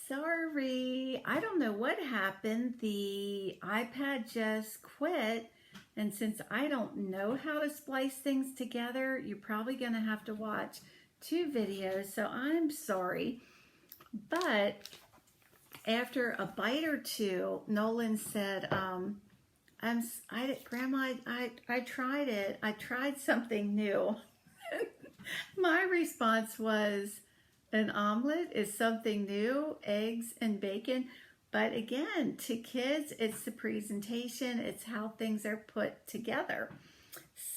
Sorry, I don't know what happened. The iPad just quit, and since I don't know how to splice things together, you're probably going to have to watch two videos, so I'm sorry. But after a bite or two, Nolan said, Grandma, I tried it. I tried something new. My response was, an omelet is something new, eggs and bacon. But again, to kids, it's the presentation, it's how things are put together.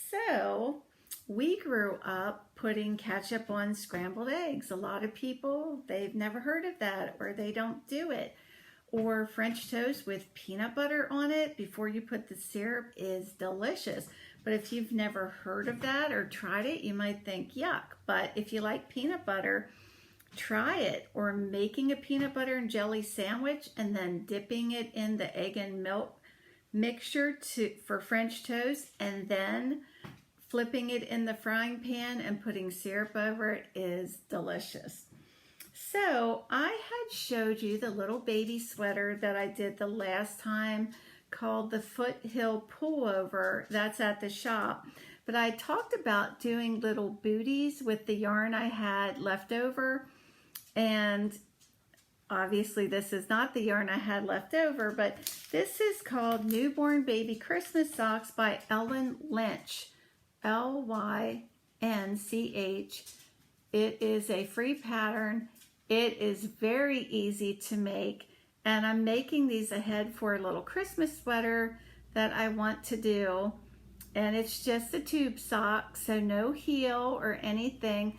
So we grew up putting ketchup on scrambled eggs. A lot of people, they've never heard of that, or they don't do it. Or French toast with peanut butter on it before you put the syrup is delicious. But if you've never heard of that or tried it, you might think, yuck. But if you like peanut butter, try it. Or making a peanut butter and jelly sandwich and then dipping it in the egg and milk mixture for French toast, and then flipping it in the frying pan and putting syrup over it is delicious. So I had showed you the little baby sweater that I did the last time called the Foothill Pullover. That's at the shop. But I talked about doing little booties with the yarn I had left over. And obviously this is not the yarn I had left over, but this is called Newborn Baby Christmas Socks by Ellen Lynch. Lynch. It is a free pattern. It is very easy to make, and I'm making these ahead for a little Christmas sweater that I want to do, and it's just a tube sock, so no heel or anything.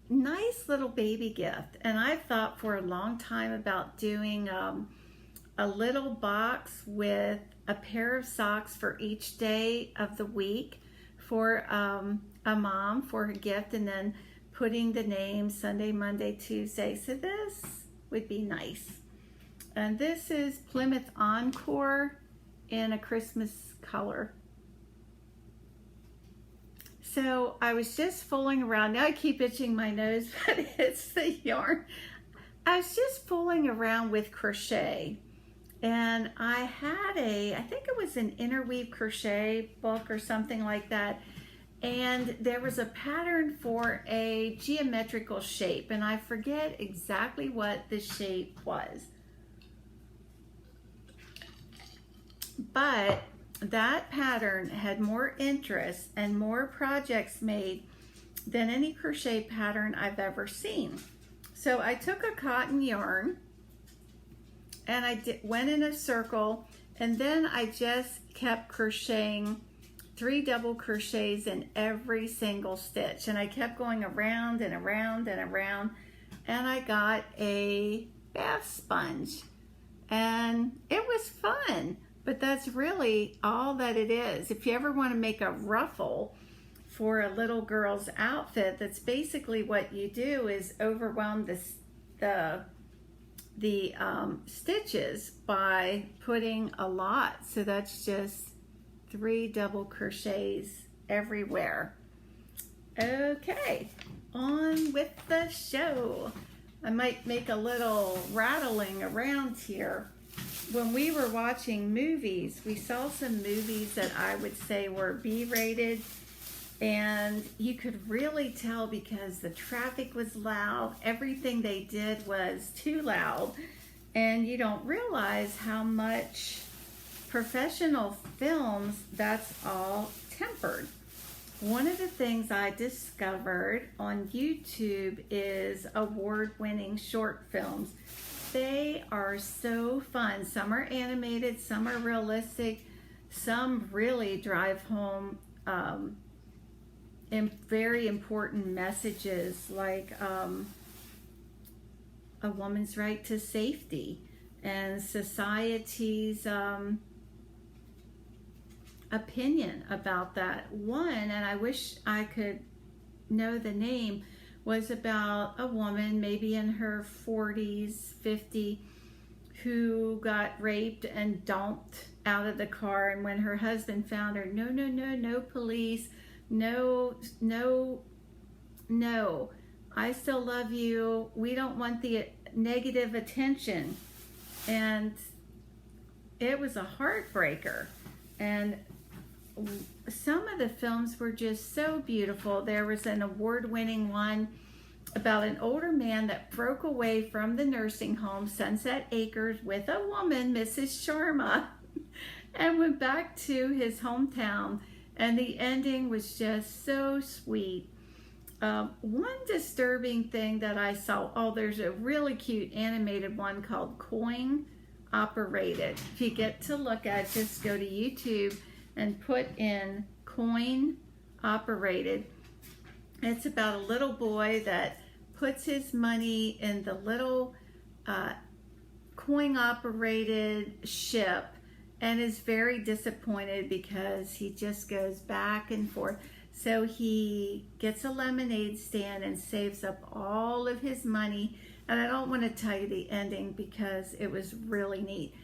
Nice little baby gift. And I've thought for a long time about doing a little box with a pair of socks for each day of the week for a mom for her gift, and then putting the name Sunday, Monday, Tuesday. So this would be nice. And this is Plymouth Encore in a Christmas color. So I was just fooling around. Now I keep itching my nose, but it's the yarn. I was just fooling around with crochet. And I had I think it was an interweave crochet book or something like that. And there was a pattern for a geometrical shape, and I forget exactly what the shape was. But that pattern had more interest and more projects made than any crochet pattern I've ever seen. So I took a cotton yarn and I went in a circle, and then I just kept crocheting 3 double crochets in every single stitch, and I kept going around and around and around, and I got a bath sponge, and it was fun. But that's really all that it is. If you ever want to make a ruffle for a little girl's outfit, that's basically what you do, is overwhelm the stitches by putting a lot. So that's just 3 double crochets everywhere. Okay, on with the show. I might make a little rattling around here. When we were watching movies, we saw some movies that I would say were B-rated, and you could really tell because the traffic was loud. Everything they did was too loud, and you don't realize how much professional films, that's all tempered. One of the things I discovered on YouTube is award-winning short films. They are so fun. Some are animated, some are realistic, some really drive home very important messages, like a woman's right to safety and society's opinion about that. One, and I wish I could know the name, was about a woman maybe in her 40s, 50, who got raped and dumped out of the car, and when her husband found her, no police, no, I still love you, we don't want negative attention, and it was a heartbreaker. And some of the films were just so beautiful. There was an award-winning one about an older man that broke away from the nursing home, Sunset Acres, with a woman, Mrs. Sharma, and went back to his hometown. And the ending was just so sweet. One disturbing thing that I saw, there's a really cute animated one called Coin Operated. If you get to look at it, just go to YouTube and put in Coin Operated. It's about a little boy that puts his money in the little coin operated ship and is very disappointed because he just goes back and forth. So he gets a lemonade stand and saves up all of his money. And I don't want to tell you the ending because it was really neat.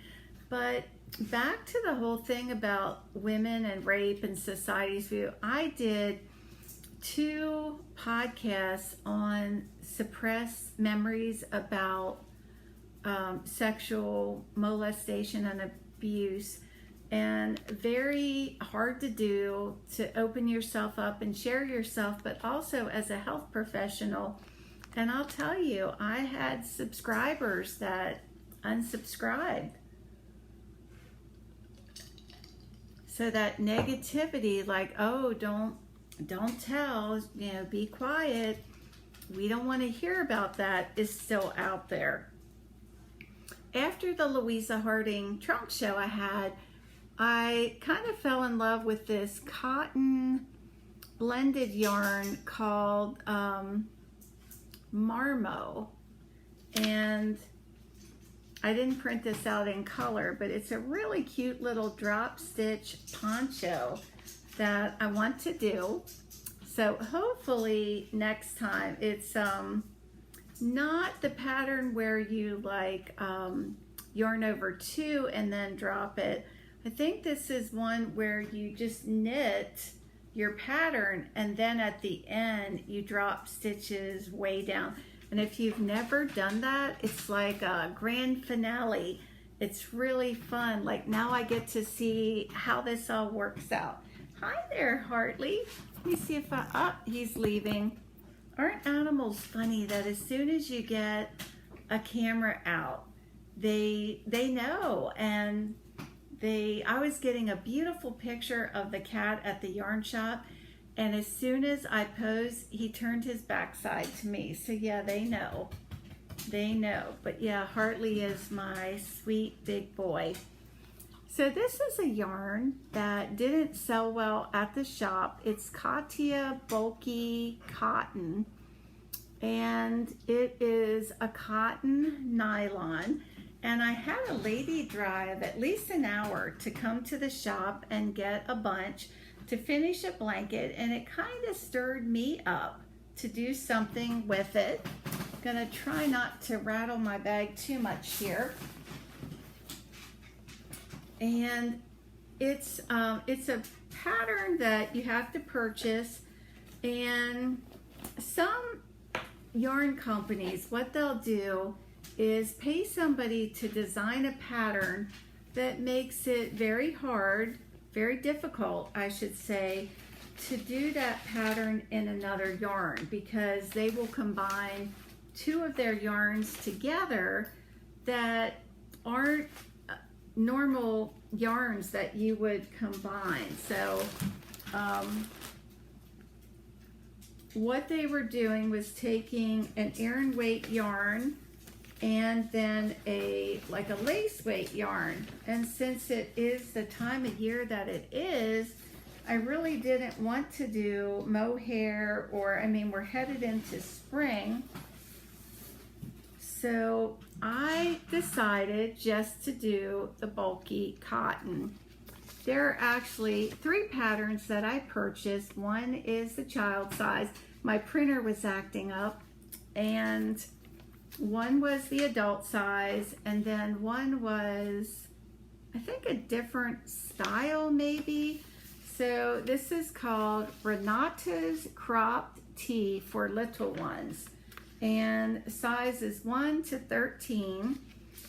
But back to the whole thing about women and rape and society's view, I did 2 podcasts on suppressed memories about sexual molestation and abuse, and very hard to do, to open yourself up and share yourself, but also as a health professional. And I'll tell you, I had subscribers that unsubscribed. So that negativity, like, oh, don't tell, be quiet, we don't want to hear about that, is still out there. After the Louisa Harding trunk show I kind of fell in love with this cotton blended yarn called Marmo, and I didn't print this out in color, but it's a really cute little drop stitch poncho that I want to do. So hopefully next time, it's not the pattern where you like yarn over 2 and then drop it. I think this is one where you just knit your pattern and then at the end you drop stitches way down. And if you've never done that, it's like a grand finale. It's really fun. Like, now I get to see how this all works out. Hi there, Hartley. Let me see if he's leaving. Aren't animals funny that as soon as you get a camera out, they know? And I was getting a beautiful picture of the cat at the yarn shop, and as soon as I posed, he turned his backside to me. So yeah, they know. They know. But yeah, Hartley is my sweet big boy. So this is a yarn that didn't sell well at the shop. It's Katia Bulky Cotton, and it is a cotton nylon. And I had a lady drive at least an hour to come to the shop and get a bunch to finish a blanket, and it kind of stirred me up to do something with it. Gonna try not to rattle my bag too much here. And it's a pattern that you have to purchase, and some yarn companies, what they'll do is pay somebody to design a pattern that makes it very hard, very difficult, I should say, to do that pattern in another yarn, because they will combine 2 of their yarns together that aren't normal yarns that you would combine. So what they were doing was taking an Aran weight yarn and then like a lace weight yarn. And since it is the time of year that it is, I really didn't want to do mohair, or, I mean, we're headed into spring. So I decided just to do the bulky cotton. There are actually 3 patterns that I purchased. One is the child size. My printer was acting up, and one was the adult size, and then one was, I think, a different style maybe. So this is called Renata's Cropped Tee for Little Ones. and sizes 1 to 13,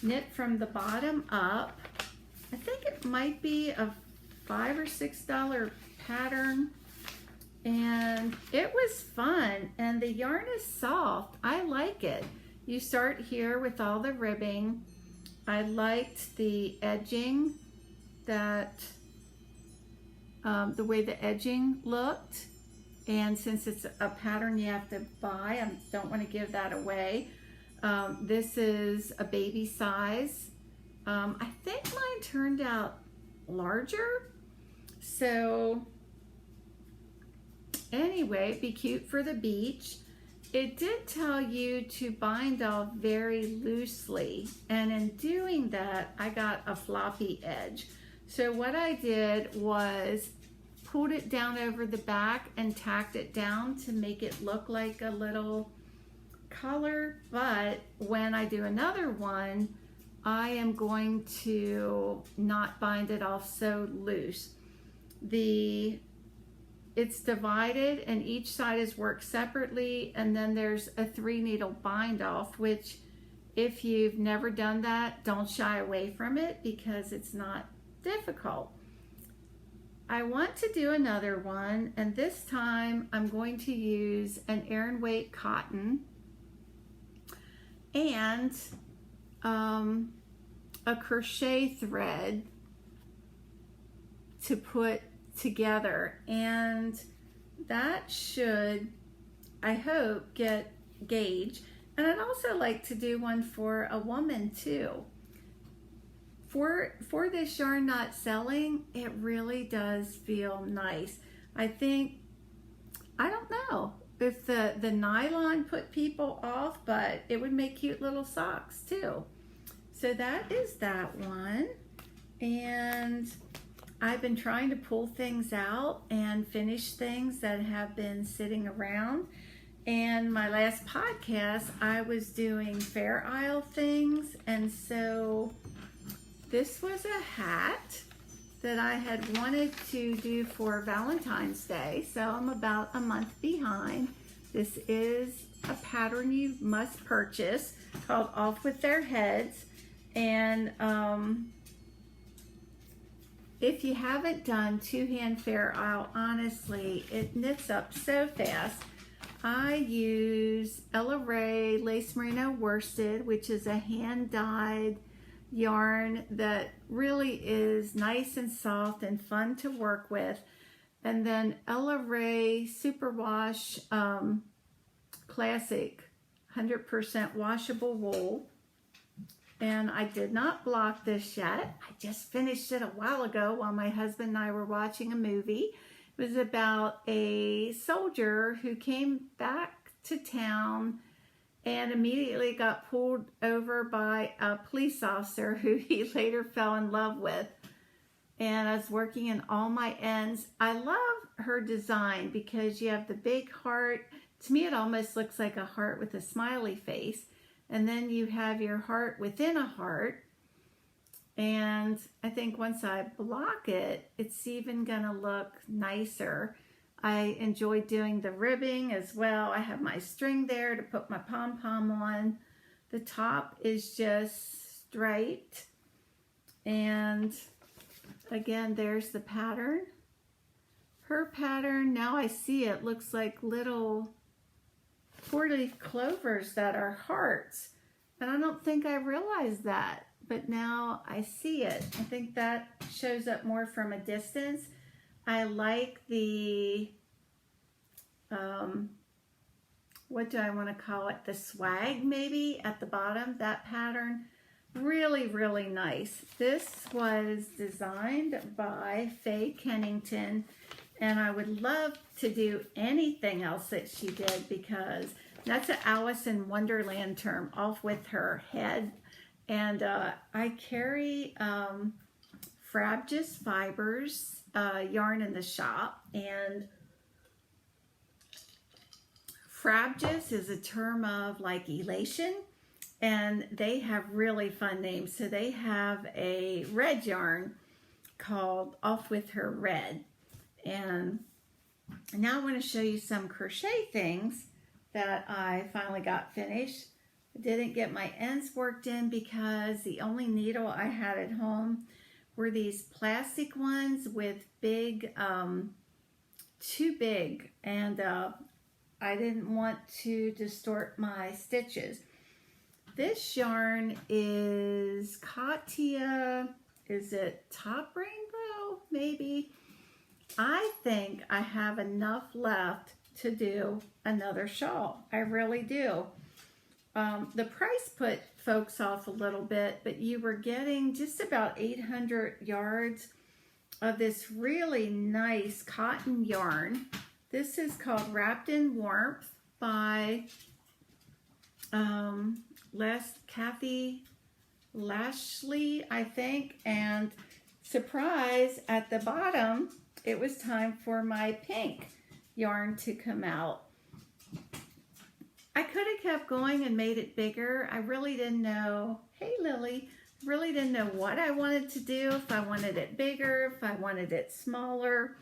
knit from the bottom up. I think it might be a $5 or $6 pattern, and it was fun, and the yarn is soft. I like it. You start here with all the ribbing. I liked the edging, that the way the edging looked, and since it's a pattern you have to buy, I don't want to give that away. This is a baby size. I think mine turned out larger, so anyway, it'd be cute for the beach. It did tell you to bind off very loosely, and in doing that I got a floppy edge. So what I did was pulled it down over the back and tacked it down to make it look like a little collar, but when I do another one I am going to not bind it off so loose. It's divided and each side is worked separately, and then there's a 3-needle bind off, which if you've never done that, don't shy away from it because it's not difficult. I want to do another one, and this time I'm going to use an Aran weight cotton and a crochet thread to put together, and that should, I hope, get gauge. And I'd also like to do one for a woman too. For this yarn not selling, it really does feel nice. I think, I don't know if the nylon put people off, but it would make cute little socks too. So that is that one. And I've been trying to pull things out and finish things that have been sitting around. And my last podcast, I was doing Fair Isle things, and so this was a hat that I had wanted to do for Valentine's Day, so I'm about a month behind. This is a pattern you must purchase called Off With Their Heads, and if you haven't done two-hand Fair Isle, honestly, it knits up so fast. I use Ella Rae Lace Merino Worsted, which is a hand-dyed yarn that really is nice and soft and fun to work with. And then Ella Rae Superwash Classic 100% washable wool. And I did not block this yet. I just finished it a while ago while my husband and I were watching a movie. It was about a soldier who came back to town and immediately got pulled over by a police officer who he later fell in love with. And I was working in all my ends. I love her design because you have the big heart. To me, it almost looks like a heart with a smiley face. And then you have your heart within a heart. And I think once I block it, it's even gonna look nicer. I enjoy doing the ribbing as well. I have my string there to put my pom-pom on. The top is just straight. And again, there's the pattern. Her pattern, now I see it, looks like little four-leaf clovers that are hearts. And I don't think I realized that, but now I see it. I think that shows up more from a distance. I like the, what do I want to call it? The swag maybe at the bottom, that pattern. Really, really nice. This was designed by Faye Kennington, and I would love to do anything else that she did because that's an Alice in Wonderland term, Off With Her Head. And I carry Frabjous Fibers yarn in the shop, and Frabjous is a term of like elation, and they have really fun names. So they have a red yarn called Off With Her Red. And now I want to show you some crochet things that I finally got finished. I didn't get my ends worked in because the only needle I had at home were these plastic ones with big, too big, and I didn't want to distort my stitches. This yarn is Katia, is it Top Rainbow, maybe? I think I have enough left to do another shawl. I really do. The price put folks off a little bit, but you were getting just about 800 yards of this really nice cotton yarn. This is called Wrapped in Warmth by Kathy Lashley, I think. And surprise, at the bottom, it was time for my pink yarn to come out. I could have kept going and made it bigger. I really didn't know. Hey, Lily. Really didn't know what I wanted to do, if I wanted it bigger, if I wanted it smaller.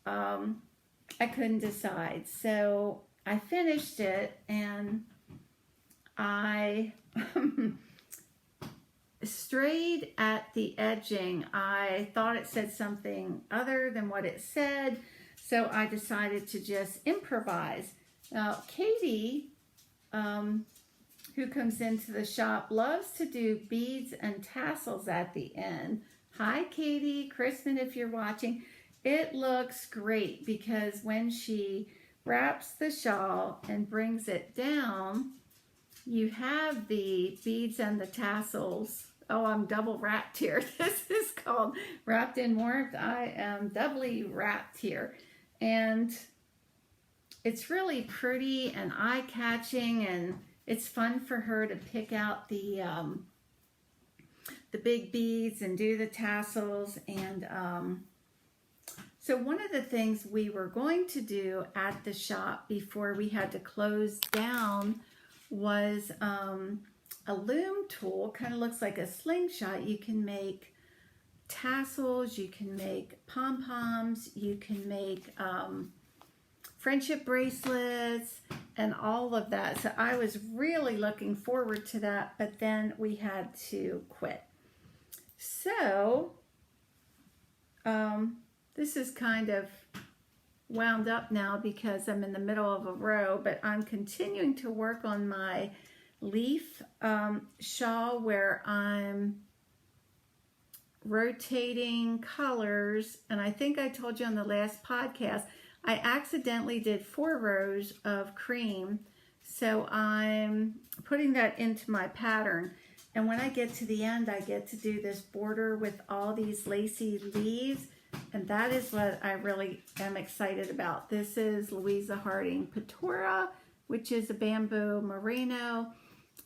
I couldn't decide. So I finished it, and I strayed at the edging. I thought it said something other than what it said, so I decided to just improvise. Now, Katie, who comes into the shop, loves to do beads and tassels at the end. Hi, Katie, Crispin, if you're watching. It looks great because when she wraps the shawl and brings it down, you have the beads and the tassels. Oh, I'm double wrapped here. This is called Wrapped in Warmth. I am doubly wrapped here. And it's really pretty and eye-catching, and it's fun for her to pick out the big beads and do the tassels. And so one of the things we were going to do at the shop before we had to close down was a loom tool. Kind of looks like a slingshot. You can make tassels, you can make pom-poms, you can make friendship bracelets and all of that. So I was really looking forward to that, but then we had to quit. So this is kind of wound up now because I'm in the middle of a row, but I'm continuing to work on my leaf shawl where I'm rotating colors. And I think I told you on the last podcast, I accidentally did 4 rows of cream. So I'm putting that into my pattern. And when I get to the end, I get to do this border with all these lacy leaves. And that is what I really am excited about. This is Louisa Harding Patora, which is a bamboo merino.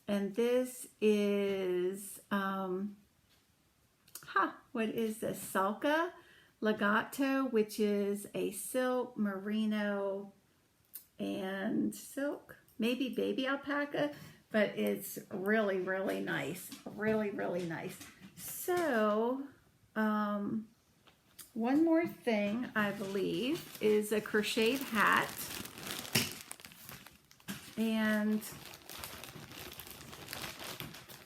And this is, what is this? Salka Legato, which is a silk, merino, and silk, maybe baby alpaca, but it's really, really nice. Really, really nice. So, one more thing, I believe, is a crocheted hat. And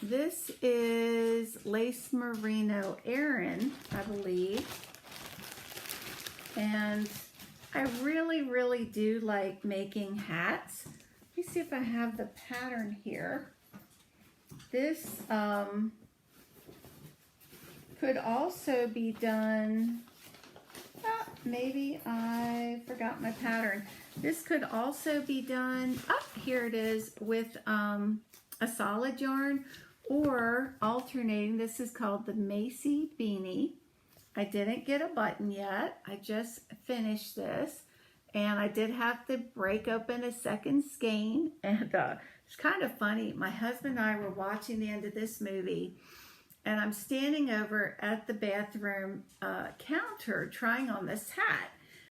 this is Lace Merino Erin, I believe. And I really, really do like making hats. Let me see if I have the pattern here. This could also be done, maybe I forgot my pattern. This could also be done, here it is, with a solid yarn or alternating. This is called the Macy Beanie. I didn't get a button yet. I just finished this, and I did have to break open a second skein, and it's kind of funny. My husband and I were watching the end of this movie, and I'm standing over at the bathroom counter trying on this hat.